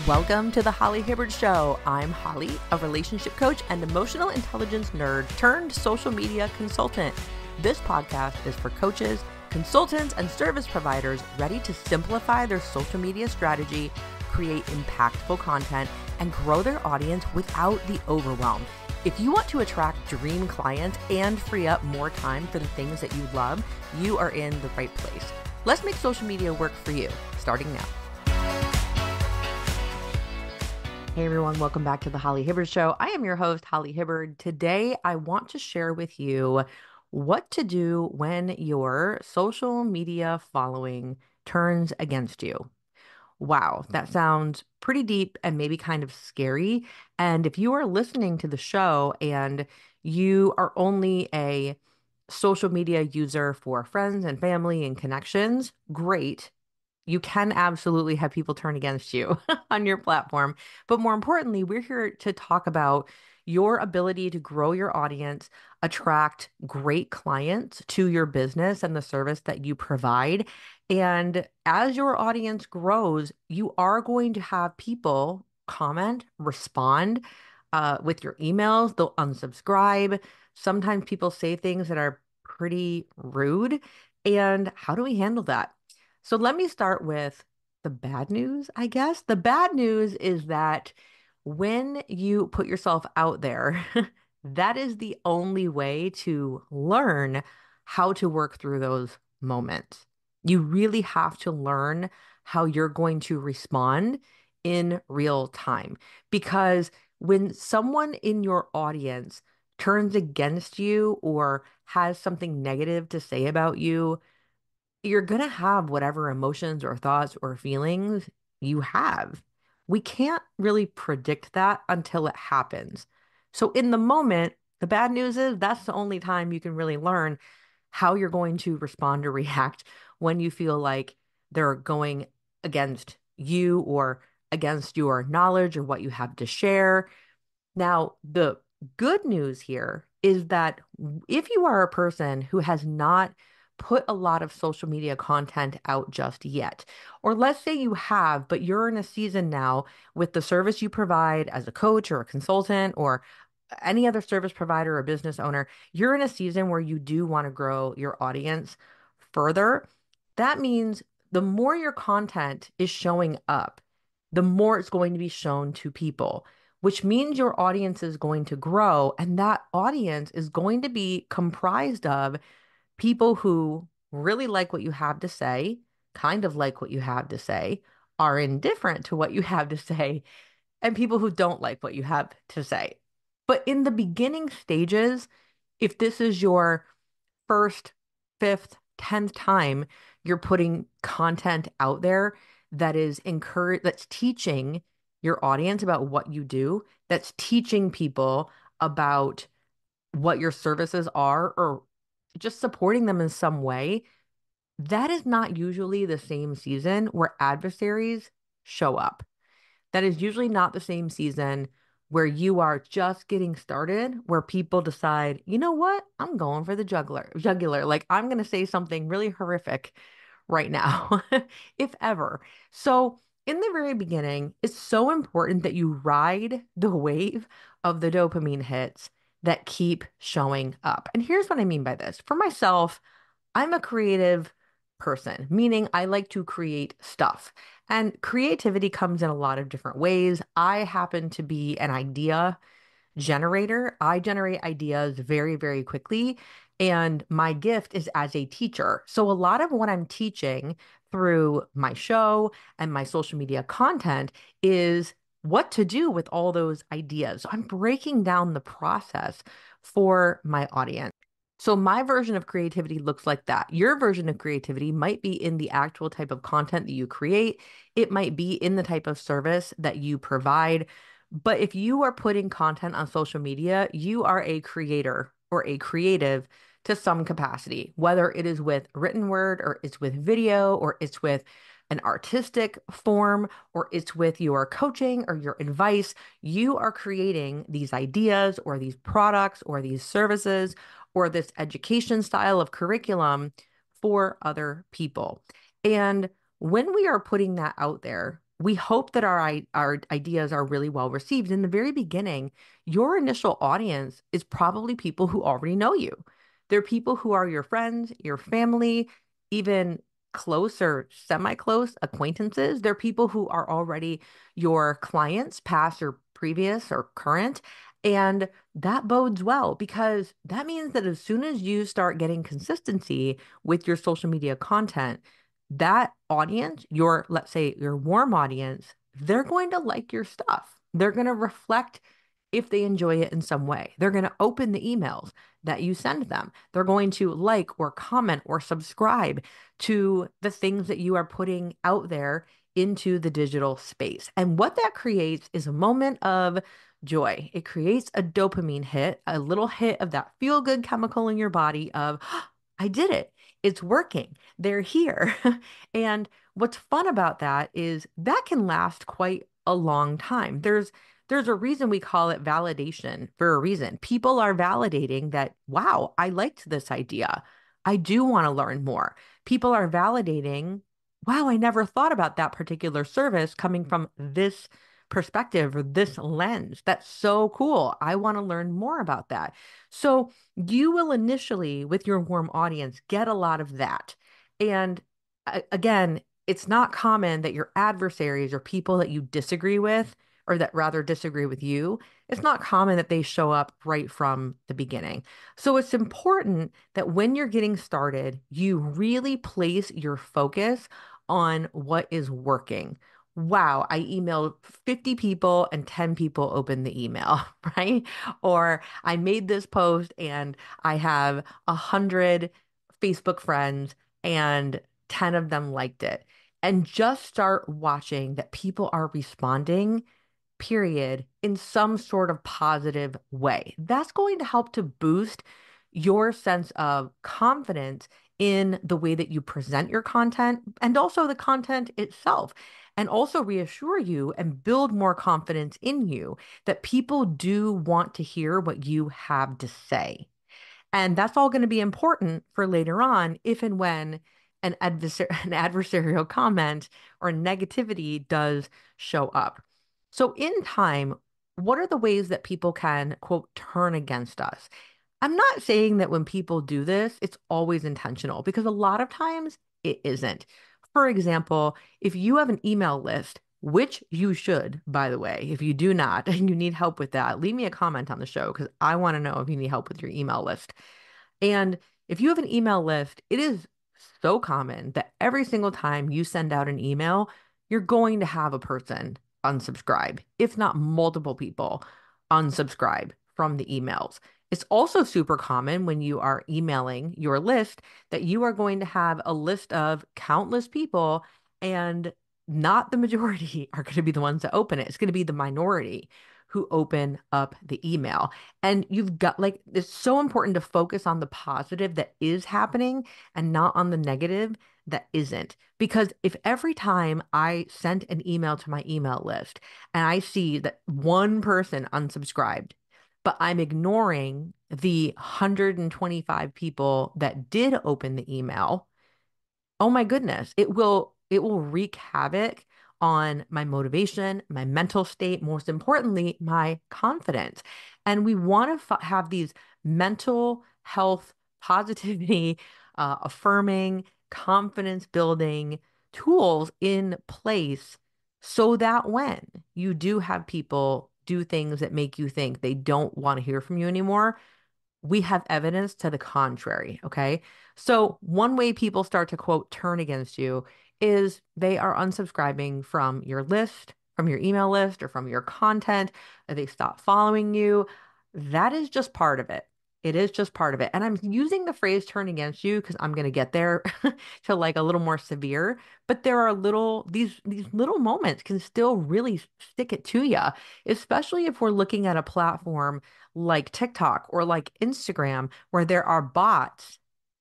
Welcome to the Holly Hibbard Show. I'm Holly, a relationship coach and emotional intelligence nerd turned social media consultant. This podcast is for coaches, consultants, and service providers ready to simplify their social media strategy, create impactful content, and grow their audience without the overwhelm. If you want to attract dream clients and free up more time for the things that you love, you are in the right place. Let's make social media work for you, starting now. Hey everyone, welcome back to the Holly Hibbard Show. I am your host, Holly Hibbard. Today, I want to share with you what to do when your social media following turns against you. Wow, that sounds pretty deep and maybe kind of scary. And if you are listening to the show and you are only a social media user for friends and family and connections, great. You can absolutely have people turn against you on your platform. But more importantly, we're here to talk about your ability to grow your audience, attract great clients to your business and the service that you provide. And as your audience grows, you are going to have people comment, respond with your emails. They'll unsubscribe. Sometimes people say things that are pretty rude. And how do we handle that? So let me start with the bad news, I guess. The bad news is that when you put yourself out there, that is the only way to learn how to work through those moments. You really have to learn how you're going to respond in real time. Because when someone in your audience turns against you or has something negative to say about you, you're going to have whatever emotions or thoughts or feelings you have. We can't really predict that until it happens. So, in the moment, the bad news is that's the only time you can really learn how you're going to respond or react when you feel like they're going against you or against your knowledge or what you have to share. Now, the good news here is that if you are a person who has not put a lot of social media content out just yet, or let's say you have, but you're in a season now with the service you provide as a coach or a consultant or any other service provider or business owner, you're in a season where you do want to grow your audience further. That means the more your content is showing up, the more it's going to be shown to people, which means your audience is going to grow. And that audience is going to be comprised of people who really like what you have to say, kind of like what you have to say, are indifferent to what you have to say, and people who don't like what you have to say. But in the beginning stages, if this is your first, fifth, 10th time you're putting content out there that is that's teaching your audience about what you do, that's teaching people about what your services are, or just supporting them in some way, that is not usually the same season where adversaries show up. That is usually not the same season where you are just getting started, where people decide, you know what, I'm going for the jugular. Like I'm going to say something really horrific right now, if ever. So in the very beginning, it's so important that you ride the wave of the dopamine hits that keep showing up. And here's what I mean by this. For myself, I'm a creative person, meaning I like to create stuff. And creativity comes in a lot of different ways. I happen to be an idea generator. I generate ideas very, very quickly. And my gift is as a teacher. So a lot of what I'm teaching through my show and my social media content is what to do with all those ideas. So I'm breaking down the process for my audience. So my version of creativity looks like that. Your version of creativity might be in the actual type of content that you create. It might be in the type of service that you provide. But if you are putting content on social media, you are a creator or a creative to some capacity, whether it is with written word or it's with video or it's with an artistic form or it's with your coaching or your advice. You are creating these ideas or these products or these services or this education style of curriculum for other people. And when we are putting that out there, we hope that our ideas are really well received. In the very beginning, your initial audience is probably people who already know you. They're people who are your friends, your family, even close or semi-close acquaintances. They're people who are already your clients, past or previous or current. And that bodes well because that means that as soon as you start getting consistency with your social media content, that audience, your, let's say, your warm audience, they're going to like your stuff. They're going to reflect if they enjoy it in some way. They're going to open the emails that you send them. They're going to like or comment or subscribe to the things that you are putting out there into the digital space. And what that creates is a moment of joy. It creates a dopamine hit, a little hit of that feel good chemical in your body of, I did it. It's working. They're here. And what's fun about that is that can last quite a long time. There's a reason we call it validation for a reason. People are validating that, wow, I liked this idea. I do want to learn more. People are validating, wow, I never thought about that particular service coming from this perspective or this lens. That's so cool. I want to learn more about that. So you will initially, with your warm audience, get a lot of that. And again, it's not common that your adversaries or people that you disagree with, or that rather disagree with you, it's not common that they show up right from the beginning. So it's important that when you're getting started, you really place your focus on what is working. Wow, I emailed 50 people and 10 people opened the email, right? Or I made this post and I have 100 Facebook friends and 10 of them liked it. And just start watching that people are responding, period, in some sort of positive way. That's going to help to boost your sense of confidence in the way that you present your content and also the content itself. And also reassure you and build more confidence in you that people do want to hear what you have to say. And that's all going to be important for later on if and when an adversarial comment or negativity does show up. So in time, what are the ways that people can, quote, turn against us? I'm not saying that when people do this, it's always intentional because a lot of times it isn't. For example, if you have an email list, which you should, by the way, if you do not and you need help with that, leave me a comment on the show because I want to know if you need help with your email list. And if you have an email list, it is so common that every single time you send out an email, you're going to have a person unsubscribe, if not multiple people unsubscribe from the emails. It's also super common when you are emailing your list that you are going to have a list of countless people, and not the majority are going to be the ones that open it. It's going to be the minority who open up the email. And you've got like, it's so important to focus on the positive that is happening and not on the negative that isn't. Because if every time I sent an email to my email list and I see that one person unsubscribed, but I'm ignoring the 125 people that did open the email, oh my goodness, it will wreak havoc on my motivation, my mental state, most importantly, my confidence. And we want to have these mental health, positivity, affirming, confidence building tools in place so that when you do have people do things that make you think they don't want to hear from you anymore, we have evidence to the contrary. Okay. So, one way people start to, quote, turn against you is they are unsubscribing from your list, from your email list, or from your content, or they stop following you. That is just part of it. It is just part of it. And I'm using the phrase turn against you because I'm going to get there to like a little more severe, but there are these little moments can still really stick it to you, especially if we're looking at a platform like TikTok or like Instagram, where there are bots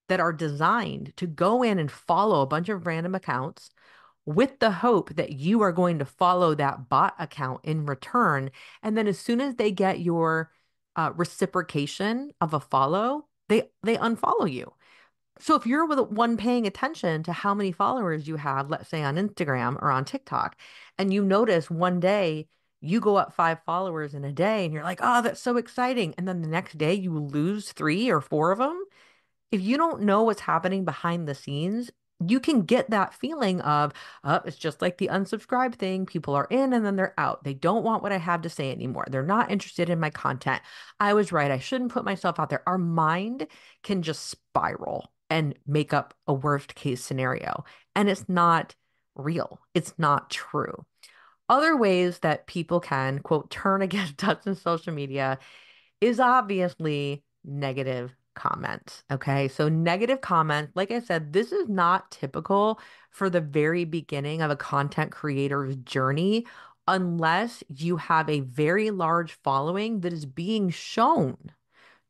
that are designed to go in and follow a bunch of random accounts with the hope that you are going to follow that bot account in return. And then as soon as they get your reciprocation of a follow, they unfollow you. So if you're the one paying attention to how many followers you have, let's say on Instagram or on TikTok, and you notice one day you go up 5 followers in a day and you're like, oh, that's so exciting. And then the next day you lose 3 or 4 of them. If you don't know what's happening behind the scenes, you can get that feeling of, it's just like the unsubscribe thing. People are in and then they're out. They don't want what I have to say anymore. They're not interested in my content. I was right. I shouldn't put myself out there. Our mind can just spiral and make up a worst case scenario. And it's not real, it's not true. Other ways that people can, quote, turn against us in social media is obviously negative comments. Okay. So, negative comments, like I said, this is not typical for the very beginning of a content creator's journey unless you have a very large following that is being shown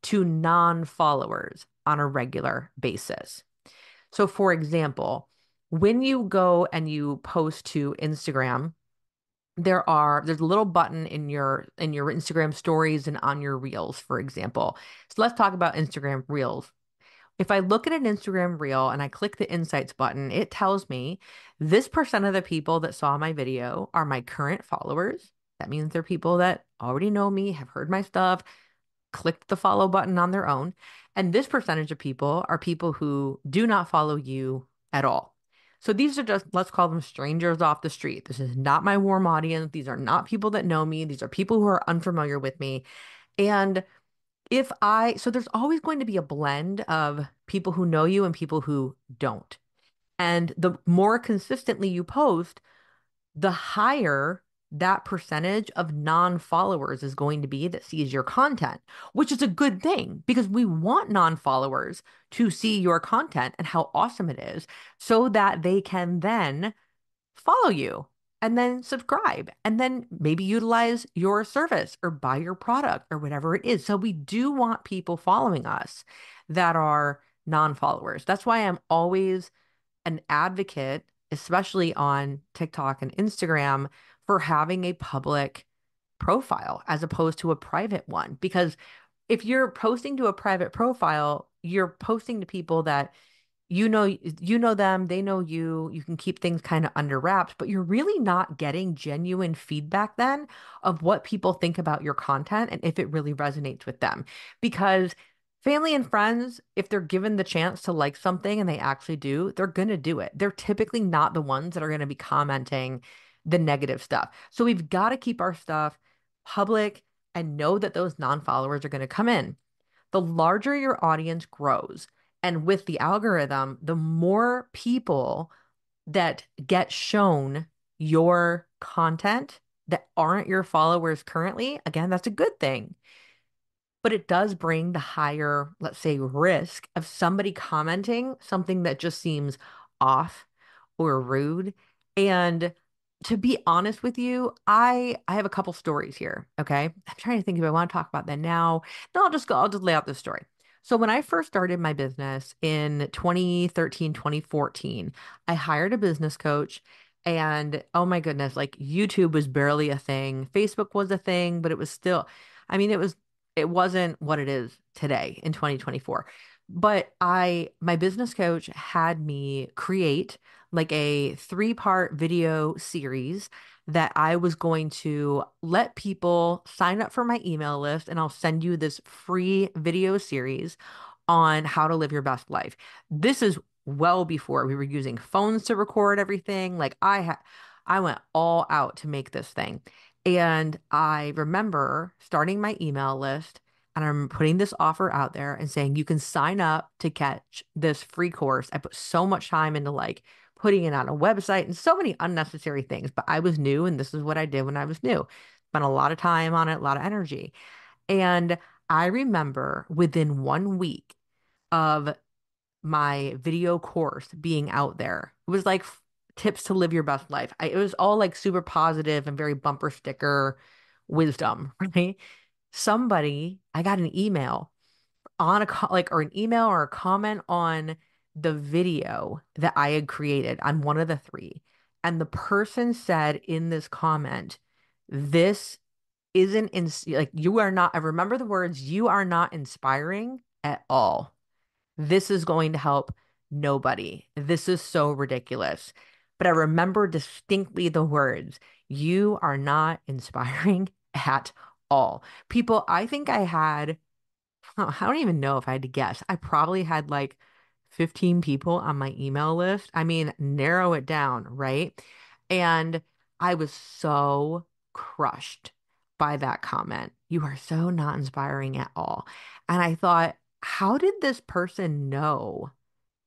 to non followers on a regular basis. So, for example, when you go and you post to Instagram, there's a little button in your Instagram stories and on your reels, for example. So let's talk about Instagram reels. If I look at an Instagram reel and I click the insights button, it tells me this percent of the people that saw my video are my current followers. That means they're people that already know me, have heard my stuff, clicked the follow button on their own. And this percentage of people are people who do not follow you at all. So these are just, let's call them strangers off the street. This is not my warm audience. These are not people that know me. These are people who are unfamiliar with me. And so there's always going to be a blend of people who know you and people who don't. And the more consistently you post, the higher that percentage of non-followers is going to be that sees your content, which is a good thing because we want non-followers to see your content and how awesome it is so that they can then follow you and then subscribe and then maybe utilize your service or buy your product or whatever it is. So we do want people following us that are non-followers. That's why I'm always an advocate, especially on TikTok and Instagram, for having a public profile as opposed to a private one. Because if you're posting to a private profile, you're posting to people that you know them, they know you, you can keep things kind of under wraps, but you're really not getting genuine feedback then of what people think about your content and if it really resonates with them. Because family and friends, if they're given the chance to like something and they actually do, they're going to do it. They're typically not the ones that are going to be commenting the negative stuff. So we've got to keep our stuff public and know that those non-followers are going to come in. The larger your audience grows, and with the algorithm, the more people that get shown your content that aren't your followers currently, again, that's a good thing. But it does bring the higher, let's say, risk of somebody commenting something that just seems off or rude. And to be honest with you, I have a couple stories here. Okay. I'm trying to think if I want to talk about that now. No, I'll just lay out this story. So when I first started my business in 2013, 2014, I hired a business coach and oh my goodness, like YouTube was barely a thing. Facebook was a thing, but it was still, I mean, it wasn't what it is today in 2024. But my business coach had me create like a 3-part video series that I was going to let people sign up for my email list, and I'll send you this free video series on how to live your best life. This is well before we were using phones to record everything. I went all out to make this thing. And I remember starting my email list and I'm putting this offer out there and saying you can sign up to catch this free course. I put so much time into like putting it on a website and so many unnecessary things, but I was new and this is what I did when I was new. Spent a lot of time on it, a lot of energy. And I remember within 1 week of my video course being out there, it was like tips to live your best life. It was all like super positive and very bumper sticker wisdom, right? I got an email on or an email or a comment on the video that I had created on one of the three. And the person said in this comment, this isn't like you are not, I remember the words, you are not inspiring at all. This is going to help nobody. This is so ridiculous. But I remember distinctly the words, you are not inspiring at all. People, I think I had I don't even know if I had to guess. I probably had like 15 people on my email list. I mean, narrow it down, right? And I was so crushed by that comment. You are so not inspiring at all. And I thought, how did this person know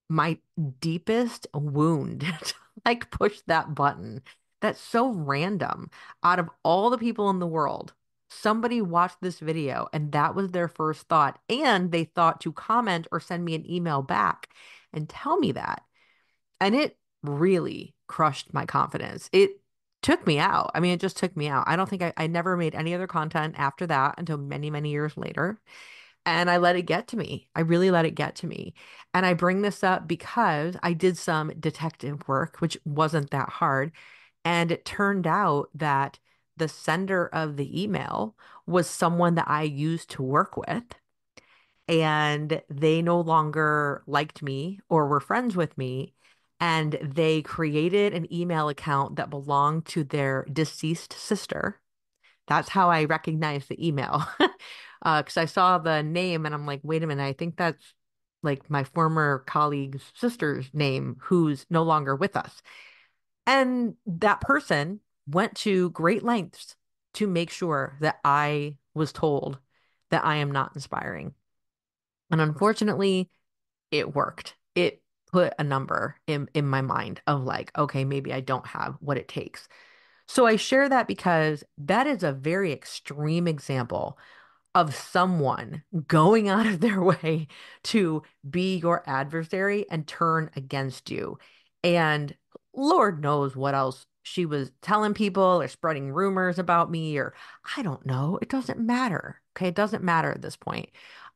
my deepest wound to like push that button? That's so random. Out of all the people in the world, somebody watched this video and that was their first thought. And they thought to comment or send me an email back and tell me that. And it really crushed my confidence. It took me out. I mean, it just took me out. I don't think I never made any other content after that until many, many years later. And I let it get to me. I really let it get to me. And I bring this up because I did some detective work, which wasn't that hard. And it turned out that the sender of the email was someone that I used to work with. And they no longer liked me or were friends with me. And they created an email account that belonged to their deceased sister. That's how I recognized the email. Because I saw the name and I'm like, wait a minute, I think that's like my former colleague's sister's name who's no longer with us. And that person went to great lengths to make sure that I was told that I am not inspiring. And unfortunately, it worked. It put a number in my mind of like, okay, maybe I don't have what it takes. So I share that because that is a very extreme example of someone going out of their way to be your adversary and turn against you. And Lord knows what else she was telling people or spreading rumors about me, or I don't know. It doesn't matter. Okay. It doesn't matter at this point.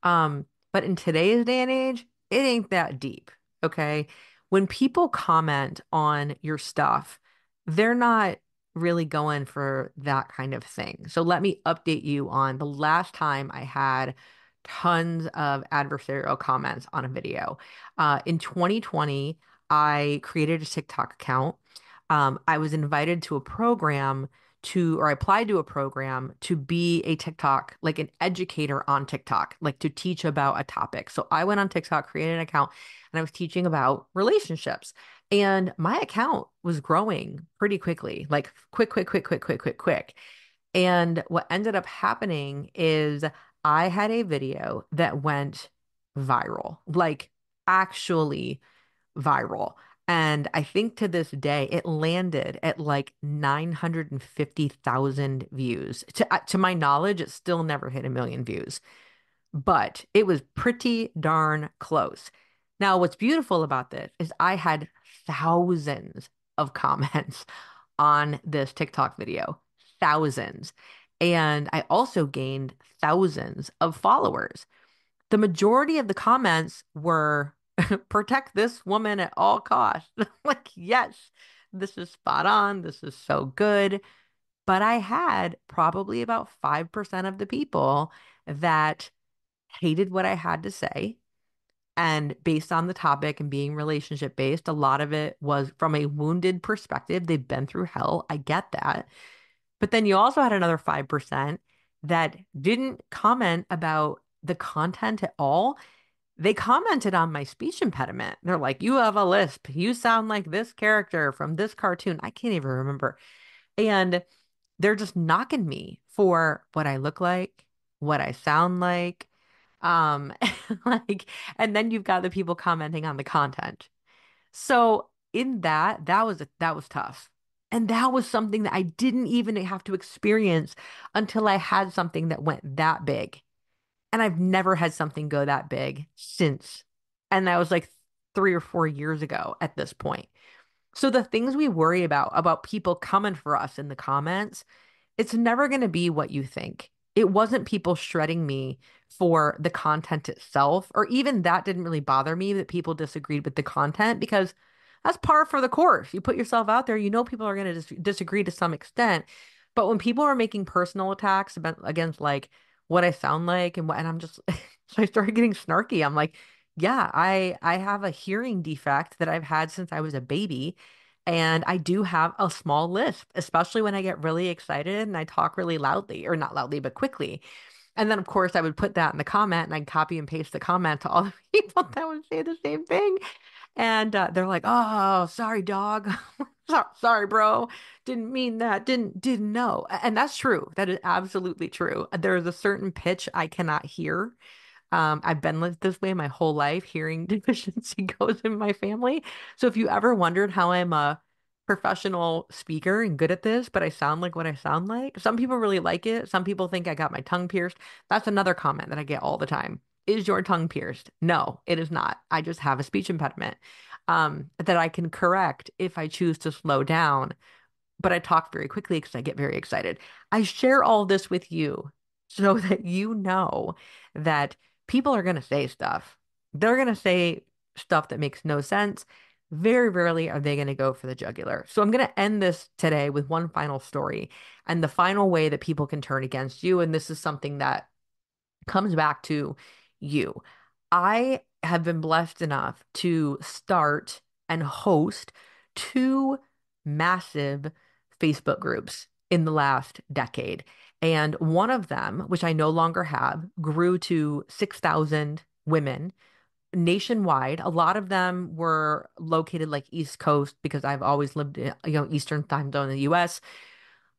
But in today's day and age, it ain't that deep. Okay. When people comment on your stuff, they're not really going for that kind of thing. So let me update you on the last time I had tons of adversarial comments on a video. In 2020, I created a TikTok account. I was invited to a program or I applied to a program to be a TikTok, like an educator on TikTok, like to teach about a topic. So I went on TikTok, created an account, and I was teaching about relationships. And my account was growing pretty quickly, like quick, quick, quick, quick, quick, quick, quick. And what ended up happening is I had a video that went viral, like actually viral. And I think to this day, it landed at like 950,000 views. To my knowledge, it still never hit a million views, but it was pretty darn close. Now, what's beautiful about this is I had thousands of comments on this TikTok video, thousands. And I also gained thousands of followers. The majority of the comments were protect this woman at all costs. Like, yes, this is spot on. This is so good. But I had probably about 5% of the people that hated what I had to say. And based on the topic and being relationship based, a lot of it was from a wounded perspective. They've been through hell. I get that. But then you also had another 5% that didn't comment about the content at all. They commented on my speech impediment. They're like, you have a lisp. You sound like this character from this cartoon. I can't even remember. And they're just knocking me for what I look like, what I sound like. Um, like, and then you've got the people commenting on the content. So in that was tough. And that was something that I didn't even have to experience until I had something that went that big. And I've never had something go that big since. And that was like 3 or 4 years ago at this point. So the things we worry about people coming for us in the comments, it's never going to be what you think. It wasn't people shredding me for the content itself, or even that didn't really bother me that people disagreed with the content because that's par for the course. You put yourself out there, you know people are going to disagree to some extent. But when people are making personal attacks against like what I sound like and I'm just so I started getting snarky. I'm like, Yeah, I have a hearing defect that I've had since I was a baby, and I do have a small lisp, especially when I get really excited and I talk really loudly, or not loudly, but quickly. And then, of course, I would put that in the comment and I'd copy and paste the comment to all the people that would say the same thing. And they're like, "Oh, sorry, dog. Sorry, bro. Didn't mean that. Didn't know." And that's true. That is absolutely true. There is a certain pitch I cannot hear. I've been lived this way my whole life. Hearing deficiency goes in my family. So if you ever wondered how I'm a professional speaker and good at this, but I sound like what I sound like, some people really like it. Some people think I got my tongue pierced. That's another comment that I get all the time. Is your tongue pierced? No, it is not. I just have a speech impediment that I can correct if I choose to slow down, but I talk very quickly because I get very excited. I share all this with you so that you know that people are going to say stuff. They're going to say stuff that makes no sense. Very rarely are they going to go for the jugular. So I'm going to end this today with one final story and the final way that people can turn against you. And this is something that comes back to you. I have been blessed enough to start and host two massive Facebook groups in the last decade. And one of them, which I no longer have, grew to 6,000 women nationwide. A lot of them were located like East Coast because I've always lived in, Eastern time zone in the US.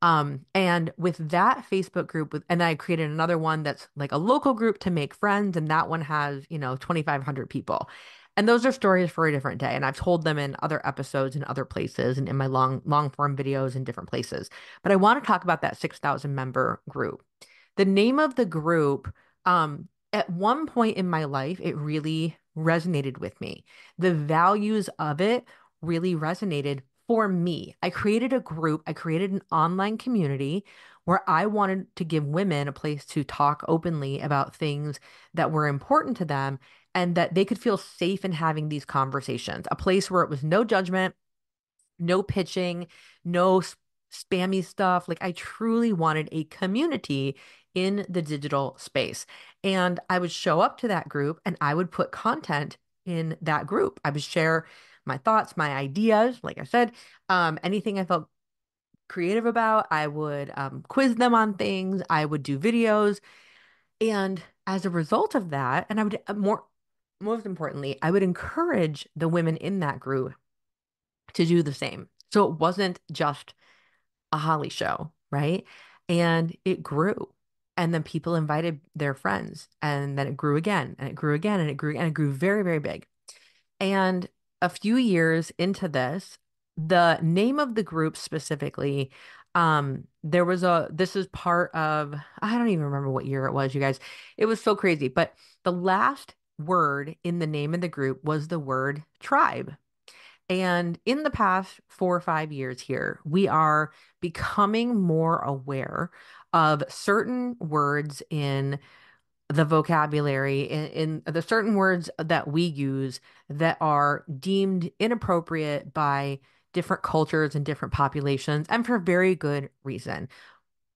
And with that Facebook group and I created another one that's like a local group to make friends, and that one has, 2,500 people. And those are stories for a different day. And I've told them in other episodes in other places and in my long form videos in different places. But I want to talk about that 6,000 member group. The name of the group, at one point in my life, it really resonated with me. The values of it really resonated for me. I created a group, I created an online community where I wanted to give women a place to talk openly about things that were important to them and that they could feel safe in having these conversations, a place where it was no judgment, no pitching, no spammy stuff. Like I truly wanted a community in the digital space. And I would show up to that group and I would put content in that group. I would share my thoughts, my ideas, like I said, anything I felt creative about. I would quiz them on things. I would do videos. And as a result of that, and I would most importantly, I would encourage the women in that group to do the same. So it wasn't just a Holly show, right? And it grew. And then people invited their friends, and then it grew again, and it grew again, and it grew, and it grew very, very big. And a few years into this, the name of the group specifically, this is part of, I don't even remember what year it was, you guys. It was so crazy. But the last word in the name of the group was the word tribe. And in the past 4 or 5 years here, we are becoming more aware of certain words in the vocabulary, in the certain words that we use that are deemed inappropriate by different cultures and different populations, and for very good reason.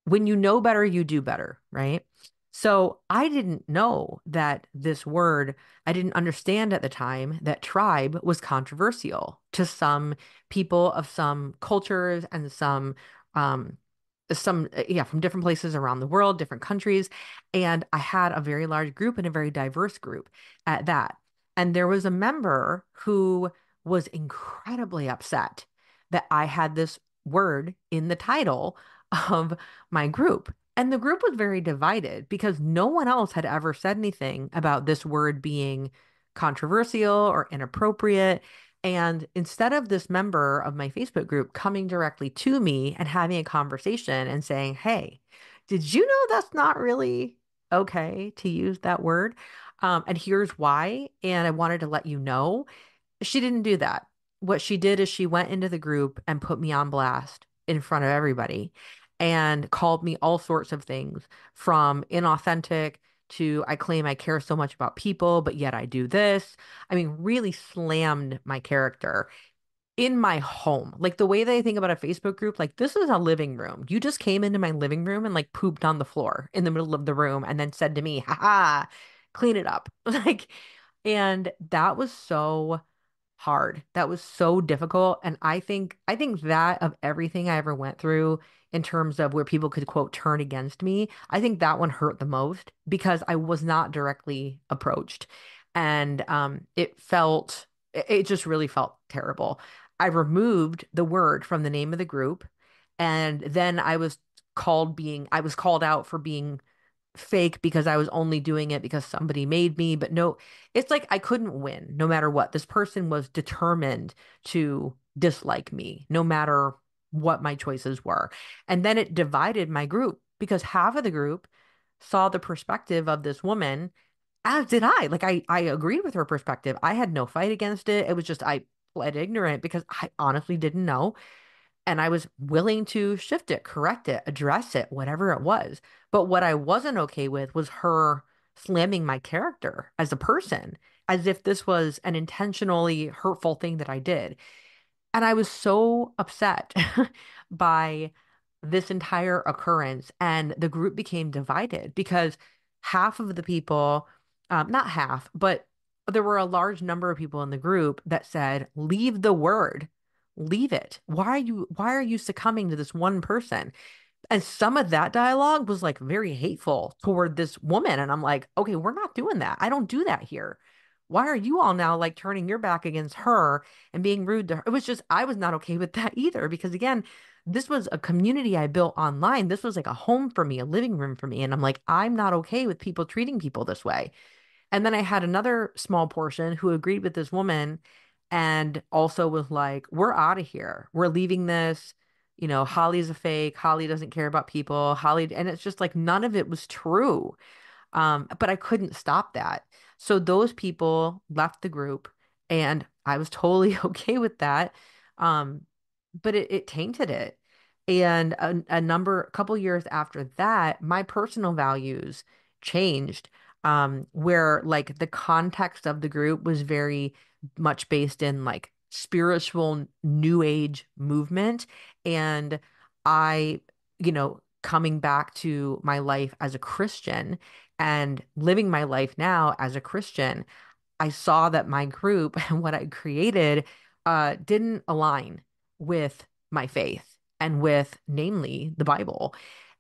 When you know better, you do better, right? So I didn't know that this word, I didn't understand at the time that tribe was controversial to some people of some cultures and yeah, from different places around the world, different countries. And I had a very large group and a very diverse group at that. And there was a member who was incredibly upset that I had this word in the title of my group. And the group was very divided because no one else had ever said anything about this word being controversial or inappropriate. And instead of this member of my Facebook group coming directly to me and having a conversation and saying, "Hey, did you know that's not really okay to use that word? And here's why. And I wanted to let you know." She didn't do that. What she did is she went into the group and put me on blast in front of everybody and called me all sorts of things from inauthentic to I claim I care so much about people, but yet I do this. I mean, really slammed my character in my home. Like the way they think about a Facebook group, like this is a living room. You just came into my living room and like pooped on the floor in the middle of the room and then said to me, "Ha ha, clean it up." Like And that was so hard. That was so difficult. And I think that of everything I ever went through in terms of where people could quote turn against me, I think that one hurt the most because I was not directly approached. And it just really felt terrible. I removed the word from the name of the group, and then I was called out for being fake because I was only doing it because somebody made me. But no, it's like I couldn't win no matter what. This person was determined to dislike me no matter what my choices were. And then it divided my group because half of the group saw the perspective of this woman, as did I. Like I agreed with her perspective. I had no fight against it. It was just I pled ignorant because I honestly didn't know. And I was willing to shift it, correct it, address it, whatever it was. But what I wasn't okay with was her slamming my character as a person, as if this was an intentionally hurtful thing that I did. And I was so upset by this entire occurrence. And the group became divided because half of the people, not half, but there were a large number of people in the group that said, leave the word, leave it. Why are you succumbing to this one person? And some of that dialogue was like very hateful toward this woman. And I'm like, okay, we're not doing that. I don't do that here. Why are you all now like turning your back against her and being rude to her? It was just, I was not okay with that either. Because again, this was a community I built online. This was like a home for me, a living room for me. And I'm like, I'm not okay with people treating people this way. And then I had another small portion who agreed with this woman and also was like, we're out of here. We're leaving this. Holly's a fake. Holly doesn't care about people. And it's just like none of it was true. But I couldn't stop that. So those people left the group and I was totally okay with that. Um, but it tainted it. And a couple years after that, my personal values changed, where like the context of the group was very much based in like spiritual new age movement. And I, coming back to my life as a Christian and living my life now as a Christian, I saw that my group and what I created didn't align with my faith and with, namely, the Bible.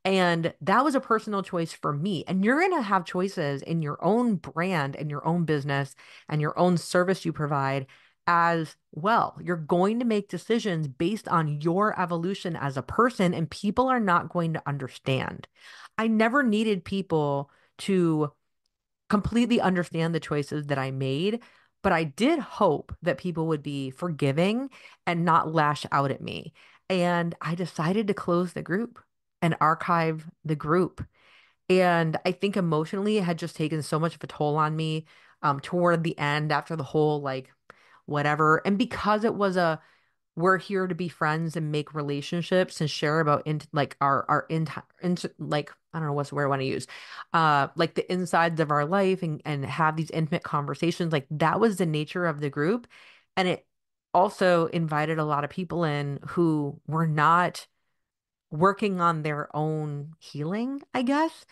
And that was a personal choice for me. And you're going to have choices in your own brand and your own business and your own service you provide as well. You're going to make decisions based on your evolution as a person, and people are not going to understand. I never needed people to completely understand the choices that I made, but I did hope that people would be forgiving and not lash out at me. And I decided to close the group and archive the group. And I think emotionally, it had just taken so much of a toll on me toward the end after the whole like whatever. And because it was a we're here to be friends and make relationships and share about like our like I don't know what's the word I want to use, like the insides of our life and have these intimate conversations. Like that was the nature of the group, and it also invited a lot of people in who were not working on their own healing, I guess.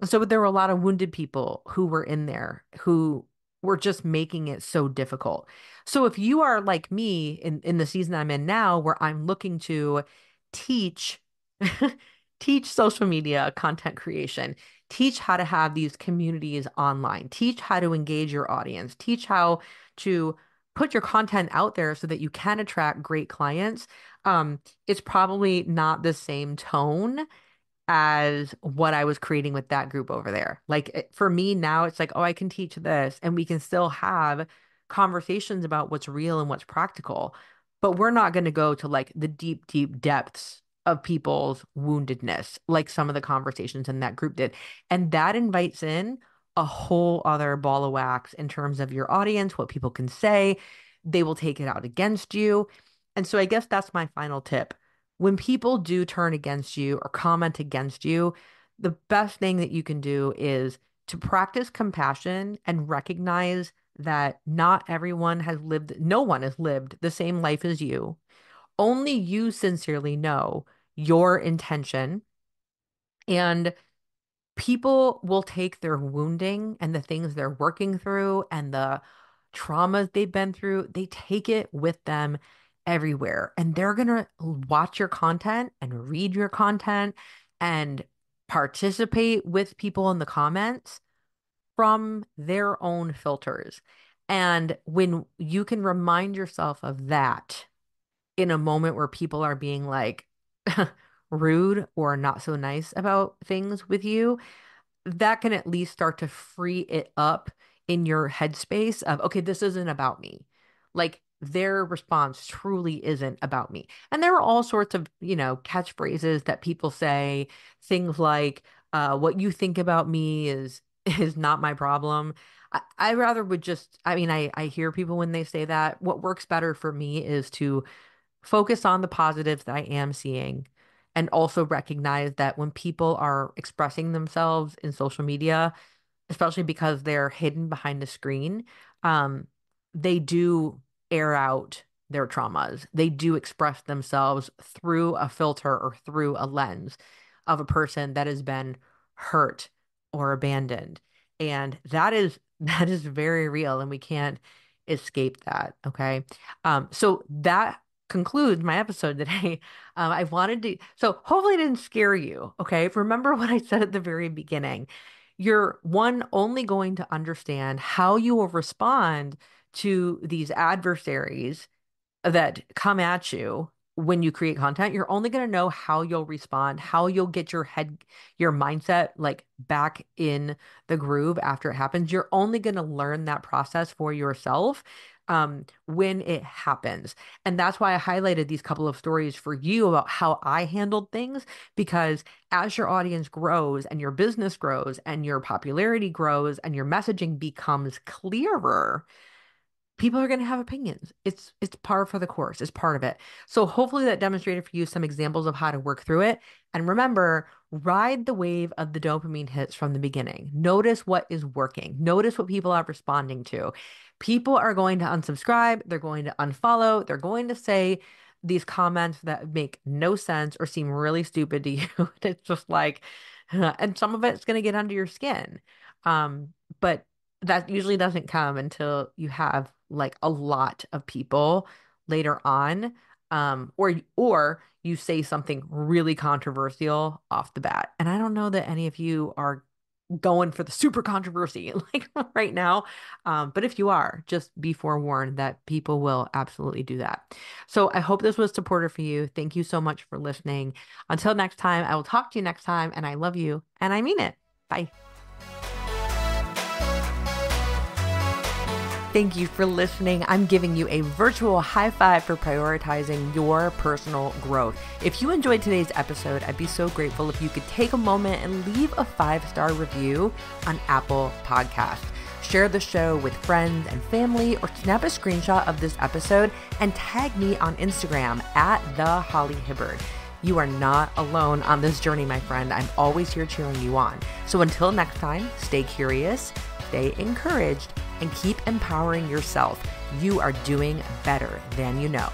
So there were a lot of wounded people who were in there who were just making it so difficult. So if you are like me in the season I'm in now, where I'm looking to teach, teach social media content creation, teach how to have these communities online, teach how to engage your audience, teach how to put your content out there so that you can attract great clients, it's probably not the same tone as what I was creating with that group over there. Like for me now, it's like, oh, I can teach this and we can still have conversations about what's real and what's practical. But we're not going to go to like the deep, deep depths of people's woundedness, like some of the conversations in that group did. And that invites in a whole other ball of wax in terms of your audience, what people can say. They will take it out against you. And so I guess that's my final tip when people do turn against you or comment against you, the best thing that you can do is to practice compassion and recognize that not everyone has lived, no one has lived the same life as you. Only you sincerely know your intention. And People will take their wounding and the things they're working through and the traumas they've been through, they take it with them everywhere. And they're going to watch your content and read your content and participate with people in the comments from their own filters. And when you can remind yourself of that in a moment where people are being like rude or not so nice about things with you, that can at least start to free it up in your headspace of, okay, this isn't about me. Like their response truly isn't about me. And there are all sorts of, catchphrases that people say, things like, what you think about me is is not my problem. I rather would just, I hear people when they say that. What works better for me is to focus on the positives that I am seeing and also recognize that when people are expressing themselves in social media, especially because they're hidden behind the screen, um, they do air out their traumas. They do express themselves through a filter or through a lens of a person that has been hurt or abandoned. And that is very real and we can't escape that. Okay. So that concludes my episode today. I wanted to, so hopefully it didn't scare you. Okay. Remember what I said at the very beginning. You're one only going to understand how you will respond to these adversaries that come at you when you create content. You're only going to know how you'll respond, how you'll get your mindset like back in the groove after it happens. You're only going to learn that process for yourself when it happens. And that's why I highlighted these couple of stories for you about how I handled things, because as your audience grows and your business grows and your popularity grows and your messaging becomes clearer, people are going to have opinions. It's par for the course. It's part of it. So hopefully that demonstrated for you some examples of how to work through it. And remember, ride the wave of the dopamine hits from the beginning. Notice what is working. Notice what people are responding to. People are going to unsubscribe. They're going to unfollow. They're going to say these comments that make no sense or seem really stupid to you. It's just like, and some of it's going to get under your skin. But that usually doesn't come until you have like a lot of people later on, or you say something really controversial off the bat. And I don't know that any of you are going for the super controversy like right now. But if you are, just be forewarned that people will absolutely do that. So I hope this was supportive for you. Thank you so much for listening. Until next time, I will talk to you next time, and I love you and I mean it. Bye. Thank you for listening. I'm giving you a virtual high five for prioritizing your personal growth. If you enjoyed today's episode, I'd be so grateful if you could take a moment and leave a 5-star review on Apple Podcasts. Share the show with friends and family, or snap a screenshot of this episode and tag me on Instagram at thehollyhibbard. You are not alone on this journey, my friend. I'm always here cheering you on. So until next time, stay curious, stay encouraged, and keep empowering yourself. You are doing better than you know.